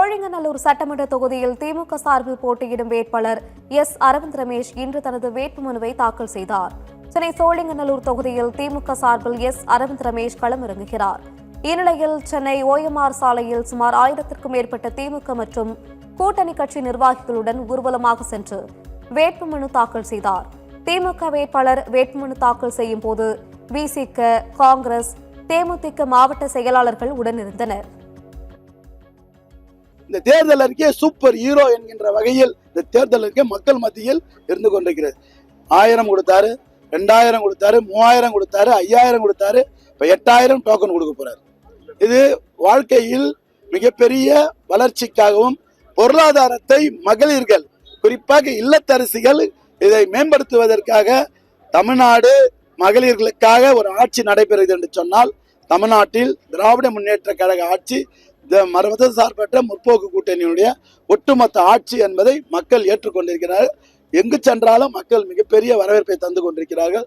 சோழிங்கநல்லூர் சட்டமன்ற தொகுதியில் திமுக சார்பில் போட்டியிடும் வேட்பாளர் எஸ் அரவிந்த் ரமேஷ் இன்று தனது வேட்புமனுவை தாக்கல் செய்தார். சென்னை சோழிங்கநல்லூர் தொகுதியில் திமுக சார்பில் எஸ் அரவிந்த் ரமேஷ் களமிறங்குகிறார். இந்நிலையில் சென்னை OMR சாலையில் சுமார் 1000க்கும் மேற்பட்ட திமுக மற்றும் கூட்டணி கட்சி நிர்வாகிகளுடன் ஊர்வலமாக சென்று வேட்புமனு தாக்கல் செய்தார். திமுக வேட்பாளர் வேட்புமனு தாக்கல் செய்யும் போது விசிக, காங்கிரஸ், தேமுதிக மாவட்ட செயலாளர்கள் உடனிருந்தனர். இந்த தேர்தல் அறிக்கை சூப்பர் ஹீரோ என்கின்ற வகையில் இந்த தேர்தல் அறிக்கை மக்கள் மத்தியில் இருந்து கொண்டிருக்கிறது. 1000 கொடுத்தாரு, 2000 கொடுத்தாரு, 3000 கொடுத்தாரு, 5000 கொடுத்தாரு, இப்ப 8000 டோக்கன் கொடுக்க போறாரு. இது வாழ்க்கையில் மிகப்பெரிய வளர்ச்சிக்காகவும் பொருளாதாரத்தை மகளிர்கள் குறிப்பாக இல்லத்தரசிகள் இதை மேம்படுத்துவதற்காக தமிழ்நாடு மகளிர்களுக்காக ஒரு ஆட்சி நடைபெறுகிறது என்று சொன்னால் தமிழ்நாட்டில் திராவிட முன்னேற்ற கழக ஆட்சி மத சார்பற்ற முற்போக்கு கூட்டணியினுடைய ஒட்டுமொத்த ஆட்சி என்பதை மக்கள் ஏற்றுக்கொண்டிருக்கிறார்கள். எங்கு சென்றாலும் மக்கள் மிகப்பெரிய வரவேற்பை தந்து கொண்டிருக்கிறார்கள்.